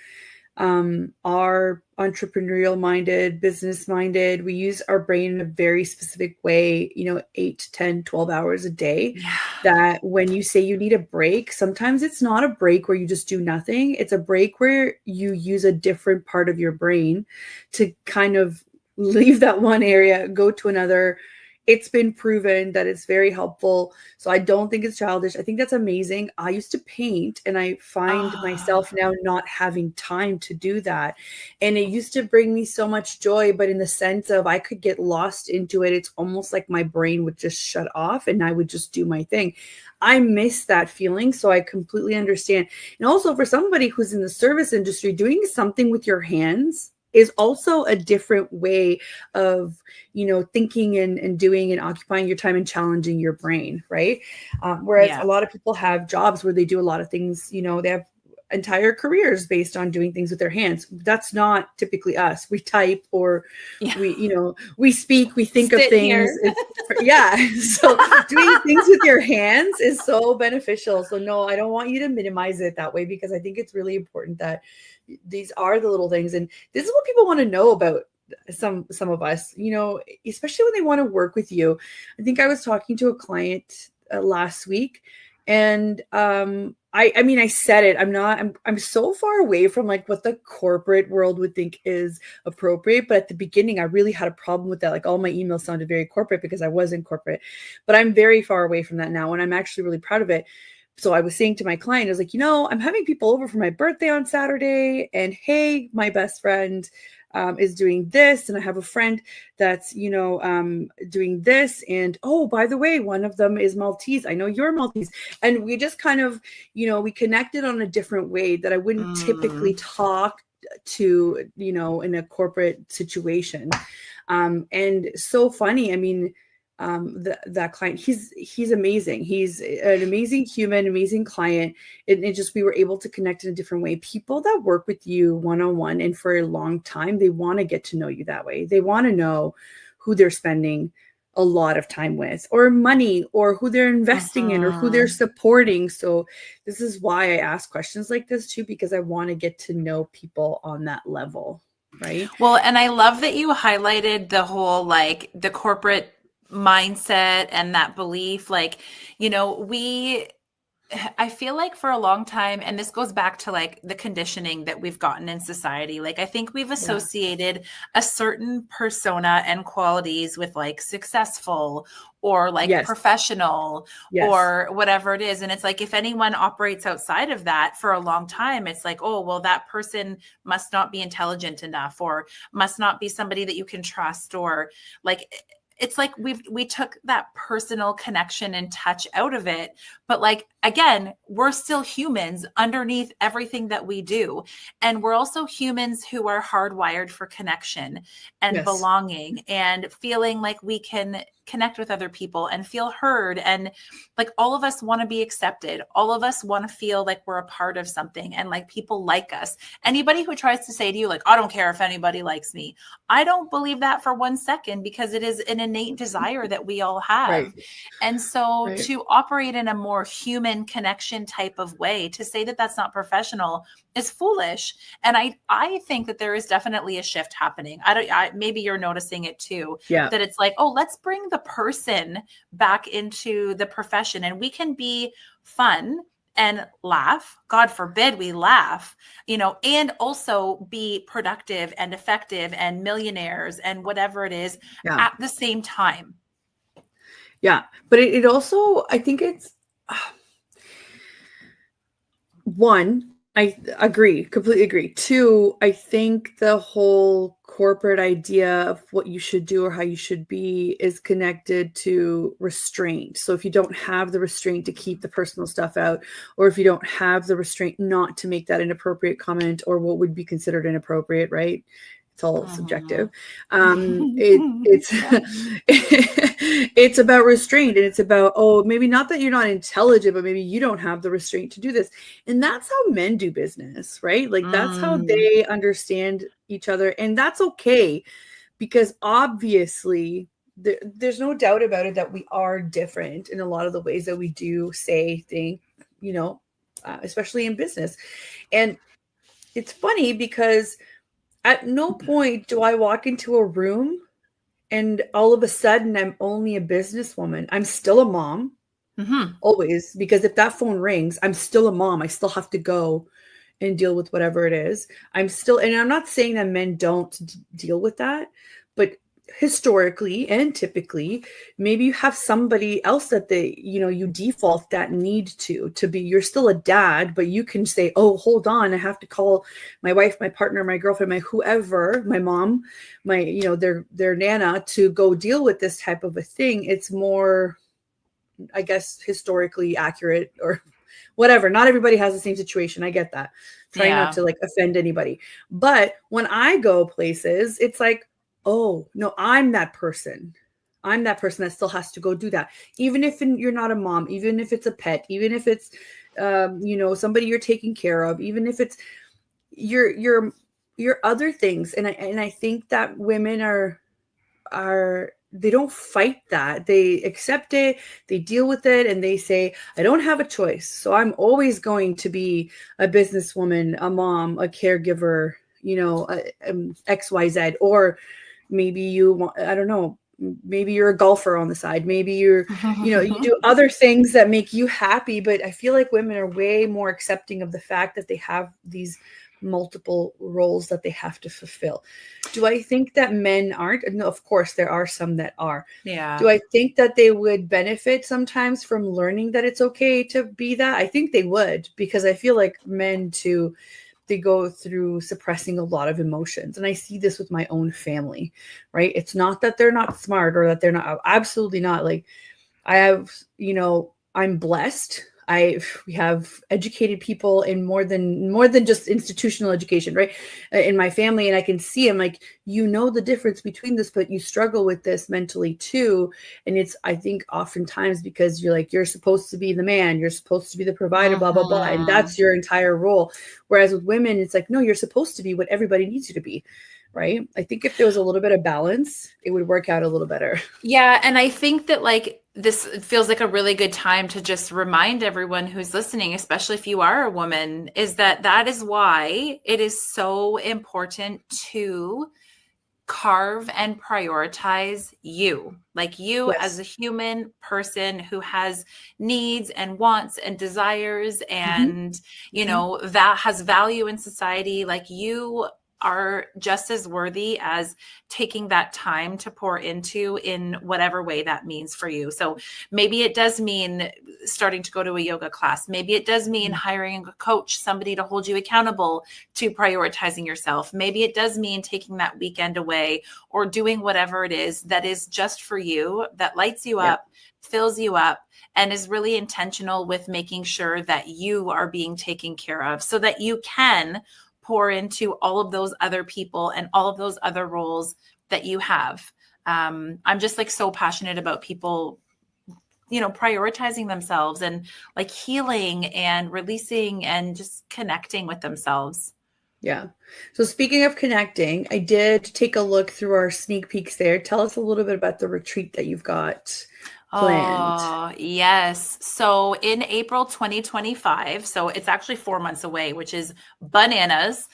are entrepreneurial minded, business minded, we use our brain in a very specific way, 8, 10, 12 hours a day. Yeah. That when you say you need a break, sometimes it's not a break where you just do nothing. It's a break where you use a different part of your brain to kind of leave that one area, go to another. It's been proven that it's very helpful. So I don't think it's childish. I think that's amazing. I used to paint and I find myself now not having time to do that. And it used to bring me so much joy, but in the sense of I could get lost into it. It's almost like my brain would just shut off and I would just do my thing. I miss that feeling. So I completely understand. And also for somebody who's in the service industry, doing something with your hands is also a different way of, thinking and doing and occupying your time and challenging your brain, right? Whereas a lot of people have jobs where they do a lot of things, they have entire careers based on doing things with their hands. That's not typically us. We type or we speak, we think of things. So doing things with your hands is so beneficial. So no, I don't want you to minimize it that way, because I think it's really important that these are the little things. And this is what people want to know about some of us, especially when they want to work with you. I think I was talking to a client last week, and I mean, I said it. I'm so far away from like what the corporate world would think is appropriate. But at the beginning, I really had a problem with that. Like all my emails sounded very corporate because I was in corporate. But I'm very far away from that now. And I'm actually really proud of it. So I was saying to my client, I was like, I'm having people over for my birthday on Saturday. And hey, my best friend is doing this. And I have a friend that's, doing this. And oh, by the way, one of them is Maltese. I know you're Maltese. And we just kind of, we connected on a different way that I wouldn't typically talk to, in a corporate situation. And so funny. I mean, that client, he's amazing. He's an amazing human, amazing client. It just, we were able to connect in a different way. People that work with you one-on-one and for a long time, they want to get to know you that way. They want to know who they're spending a lot of time with, or money, or who they're investing in, or who they're supporting. So this is why I ask questions like this too, because I want to get to know people on that level. Right. Well, and I love that you highlighted the whole, like, the corporate mindset and that belief. Like, I feel like for a long time, and this goes back to like the conditioning that we've gotten in society. Like, I think we've associated a certain persona and qualities with like successful or like professional or whatever it is. And it's like, if anyone operates outside of that for a long time, it's like, oh, well, that person must not be intelligent enough, or must not be somebody that you can trust, or like, it's like we took that personal connection and touch out of it. But like, again, we're still humans underneath everything that we do. And we're also humans who are hardwired for connection and belonging, and feeling like we can connect with other people and feel heard. And like, all of us want to be accepted. All of us want to feel like we're a part of something, and like people like us. Anybody who tries to say to you, like, I don't care if anybody likes me, I don't believe that for 1 second, because it is an innate desire that we all have. Right. And so to operate in a more human connection type of way, to say that that's not professional, is foolish. And I think that there is definitely a shift happening. Maybe you're noticing it too, that it's like, oh, let's bring the person back into the profession, and we can be fun and laugh. God forbid we laugh, and also be productive and effective and millionaires and whatever it is at the same time. Yeah. But it also, I think it's one, I agree, completely agree. Two, I think the whole corporate idea of what you should do or how you should be is connected to restraint. So if you don't have the restraint to keep the personal stuff out, or if you don't have the restraint not to make that inappropriate comment or what would be considered inappropriate, right? It's all subjective. It's it's about restraint, and it's about, oh, maybe not that you're not intelligent, but maybe you don't have the restraint to do this. And that's how men do business, right? Like that's how they understand each other, and that's okay, because obviously there's no doubt about it that we are different in a lot of the ways that we do say, think, especially in business. And it's funny because at no point do I walk into a room and all of a sudden I'm only a businesswoman. I'm still a mom, always, because if that phone rings, I'm still a mom. I still have to go and deal with whatever it is. And I'm not saying that men don't deal with that, but historically and typically, maybe you have somebody else that you default that need to be, you're still a dad, but you can say, oh, hold on, I have to call my wife, my partner, my girlfriend, my whoever, my mom, my, their nana, to go deal with this type of a thing. It's more, I guess, historically accurate or whatever. Not everybody has the same situation. I get that. Trying not to like offend anybody. But when I go places, it's like, oh, no, I'm that person. I'm that person that still has to go do that. Even if you're not a mom, even if it's a pet, even if it's, somebody you're taking care of, even if it's your other things. And I think that women are they don't fight that. They accept it, they deal with it, and they say, I don't have a choice. So I'm always going to be a businesswoman, a mom, a caregiver, XYZ. Or maybe you want, I don't know, maybe you're a golfer on the side. Maybe you're, you do other things that make you happy. But I feel like women are way more accepting of the fact that they have these multiple roles that they have to fulfill. Do I think that men aren't? No, of course, there are some that are. Yeah. Do I think that they would benefit sometimes from learning that it's okay to be that? I think they would, because I feel like men too, they go through suppressing a lot of emotions. And I see this with my own family, right? It's not that they're not smart or that they're not, absolutely not. Like I have, I'm blessed. We have educated people in more than just institutional education, right? In my family, and I can see them like, the difference between this, but you struggle with this mentally too. And it's, I think, oftentimes because you're supposed to be the man, you're supposed to be the provider, blah blah blah, and that's your entire role. Whereas with women, it's like, no, you're supposed to be what everybody needs you to be. Right. I think if there was a little bit of balance, it would work out a little better. Yeah. And I think that like this feels like a really good time to just remind everyone who's listening, especially if you are a woman, is that is why it is so important to carve and prioritize you, like you as a human person who has needs and wants and desires and, that has value in society. Like you are just as worthy as taking that time to pour into in whatever way that means for you. So maybe it does mean starting to go to a yoga class. Maybe it does mean hiring a coach, somebody to hold you accountable to prioritizing yourself. Maybe it does mean taking that weekend away or doing whatever it is that is just for you, that lights you up, fills you up, and is really intentional with making sure that you are being taken care of so that you can pour into all of those other people and all of those other roles that you have. I'm just like so passionate about people, prioritizing themselves and like healing and releasing and just connecting with themselves. Yeah. So speaking of connecting, I did take a look through our sneak peeks there. Tell us a little bit about the retreat that you've got planned. Oh, yes. So in April 2025, so it's actually 4 months away, which is bananas,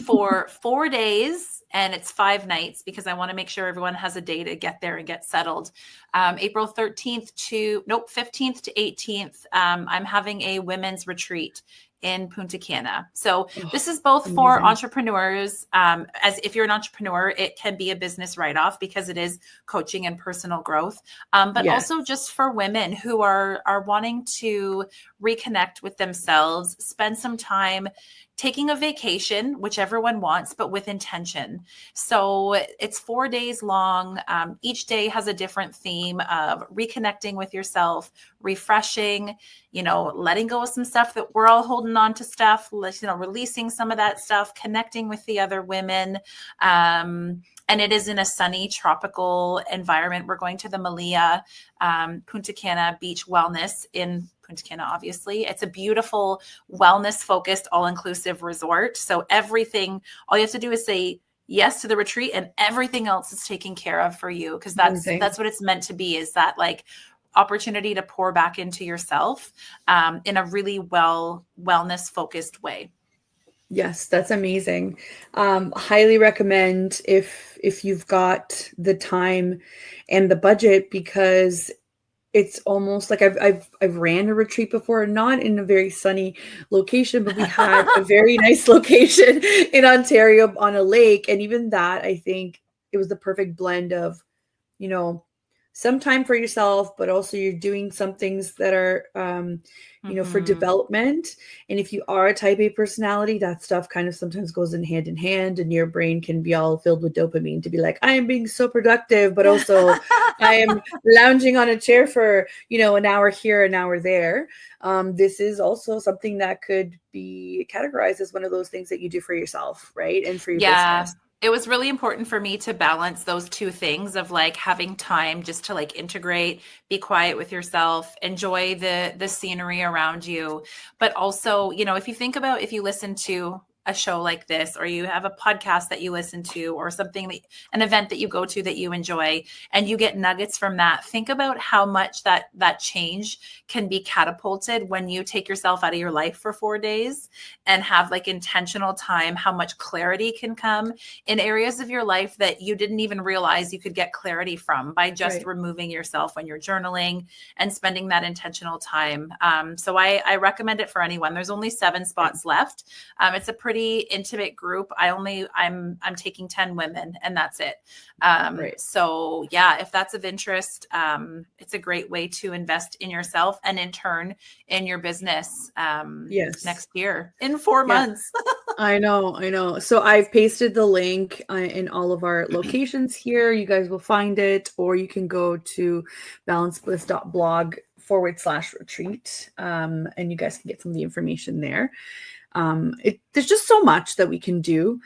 for 4 days, and it's 5 nights because I want to make sure everyone has a day to get there and get settled. April 13th to 15th to 18th, I'm having a women's retreat in Punta Cana. So this is both for entrepreneurs. As if you're an entrepreneur, it can be a business write-off because it is coaching and personal growth. But also just for women who are wanting to reconnect with themselves, spend some time taking a vacation, whichever one wants, but with intention. So it's 4 days long. Each day has a different theme of reconnecting with yourself, refreshing, letting go of some stuff that we're all holding on to stuff, releasing some of that stuff, connecting with the other women. And it is in a sunny tropical environment. We're going to the Malia, Punta Cana Beach Wellness in Punta Cana, obviously. It's a beautiful, wellness-focused, all-inclusive resort. So everything, all you have to do is say yes to the retreat and everything else is taken care of for you, because that's what it's meant to be, is that like opportunity to pour back into yourself in a really wellness-focused way. Yes, that's amazing. Highly recommend if you've got the time and the budget, because it's almost like I've ran a retreat before, not in a very sunny location, but we had a very nice location in Ontario on a lake. And even that, I think it was the perfect blend of, some time for yourself, but also you're doing some things that are, for development. And if you are a type A personality, that stuff kind of sometimes goes in hand, and your brain can be all filled with dopamine to be like, I am being so productive, but also I am lounging on a chair for, an hour here, an hour there. This is also something that could be categorized as one of those things that you do for yourself, right? And for your business. It was really important for me to balance those two things of like having time just to like integrate, be quiet with yourself, enjoy the scenery around you. But also, if you think about, if you listen to a show like this, or you have a podcast that you listen to, or something that, an event that you go to that you enjoy, and you get nuggets from that, think about how much that change can be catapulted when you take yourself out of your life for 4 days and have like intentional time, how much clarity can come in areas of your life that you didn't even realize you could get clarity from by just removing yourself when you're journaling and spending that intentional time. So I recommend it for anyone. There's only 7 spots left. It's a pretty intimate group. I'm taking 10 women, and that's it. So yeah, if that's of interest, it's a great way to invest in yourself and in turn in your business next year in 4 months. I know. So I've pasted the link in all of our locations here. You guys will find it, or you can go to balancebliss.blog/retreat. And you guys can get some of the information there. There's just so much that we can do.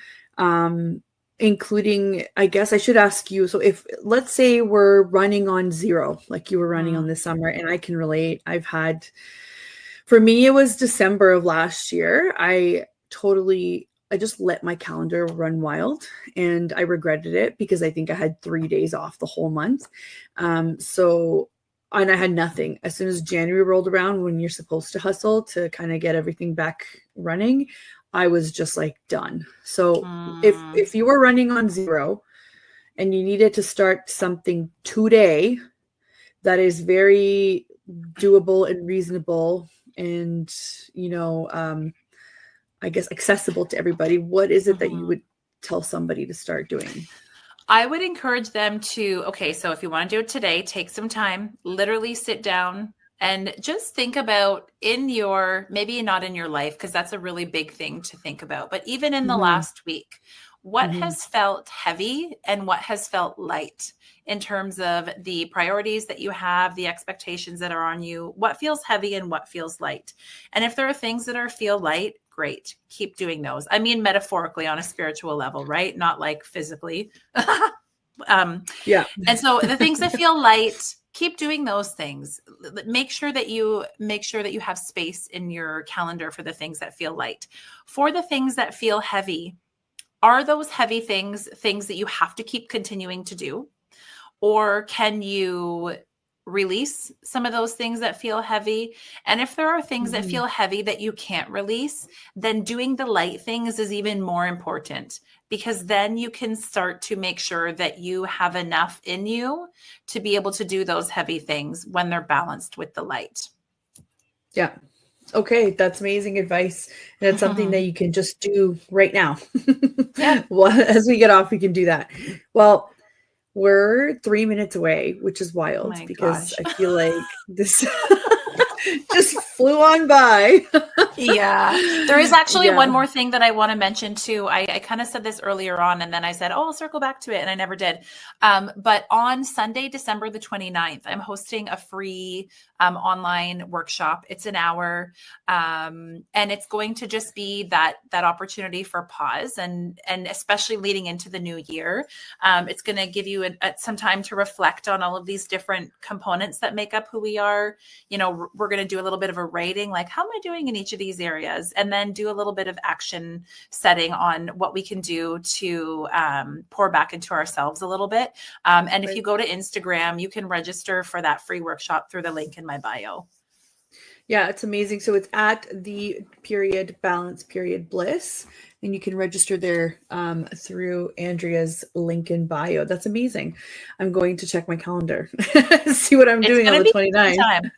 Including, I guess I should ask you, so if, let's say we're running on 0, like you were running on this summer, and I can relate, for me, it was December of last year. I just let my calendar run wild, and I regretted it because I think I had 3 days off the whole month. And I had nothing. As soon as January rolled around, when you're supposed to hustle to kind of get everything back running, I was just like done. So if you were running on 0 and you needed to start something today that is very doable and reasonable and, I guess accessible to everybody, what is it that you would tell somebody to start doing? I would encourage them to, so if you want to do it today, take some time, literally sit down and just think about maybe not in your life, because that's a really big thing to think about, but even in the last week, what has felt heavy and what has felt light in terms of the priorities that you have, the expectations that are on you, what feels heavy and what feels light. And if there are things that feel light, great, keep doing those. I mean, metaphorically on a spiritual level, right? Not like physically. And so the things that feel light, keep doing those things. Make sure that you have space in your calendar for the things that feel light. For the things that feel heavy, are those heavy things that you have to keep continuing to do? Or can you release some of those things that feel heavy? And if there are things that feel heavy that you can't release, then doing the light things is even more important, because then you can start to make sure that you have enough in you to be able to do those heavy things when they're balanced with the light. Yeah. Okay. That's amazing advice. And it's something that you can just do right now. Well, as we get off, we can do that. Well, we're 3 minutes away, which is wild because I feel like this just flew on by. There is actually one more thing that I want to mention too. I kind of said this earlier on, and then I said, I'll circle back to it, and I never did. But on Sunday, December the 29th, I'm hosting a free online workshop. It's an hour, and it's going to just be that opportunity for pause, and especially leading into the new year. It's going to give you some time to reflect on all of these different components that make up who we are. We're going to do a little bit of a rating, like how am I doing in each of these areas, and then do a little bit of action setting on what we can do to pour back into ourselves a little bit. And if you go to Instagram, you can register for that free workshop through the link in my bio. Yeah, it's amazing. So it's at _balance_bliss, and you can register there through Andrea's link in bio. That's amazing. I'm going to check my calendar, see what I'm doing on the 29th.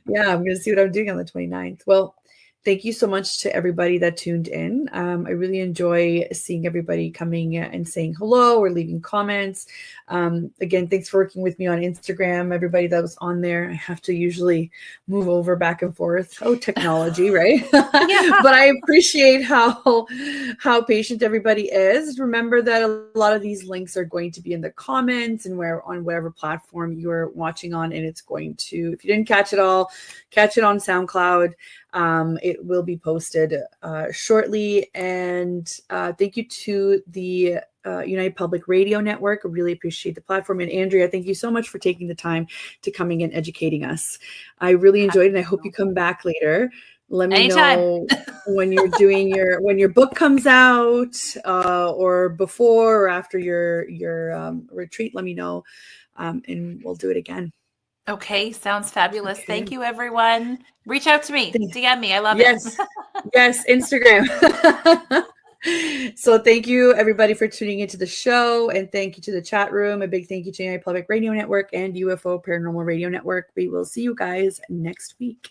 Yeah, I'm going to see what I'm doing on the 29th. Well, thank you so much to everybody that tuned in. I really enjoy seeing everybody coming and saying hello or leaving comments. Again, thanks for working with me on Instagram. Everybody that was on there, I have to usually move over back and forth. Oh, technology, right? But I appreciate how patient everybody is. Remember that a lot of these links are going to be in the comments and on whatever platform you're watching on. And it's going to, if you didn't catch it all, catch it on SoundCloud. It will be posted shortly. And thank you to the United Public Radio Network. I really appreciate the platform. And Andrea, thank you so much for taking the time to coming and educating us. I really enjoyed it, and I hope you come back later. Let me Anytime. know when you're doing when your book comes out, or before or after your retreat. Let me know, and we'll do it again. Okay, sounds fabulous. Okay. Thank you, everyone. Reach out to me, DM me. I love it. Yes, yes, Instagram. So thank you everybody for tuning into the show, and thank you to the chat room. A big thank you to Public Radio Network and UFO Paranormal Radio Network. We will see you guys next week.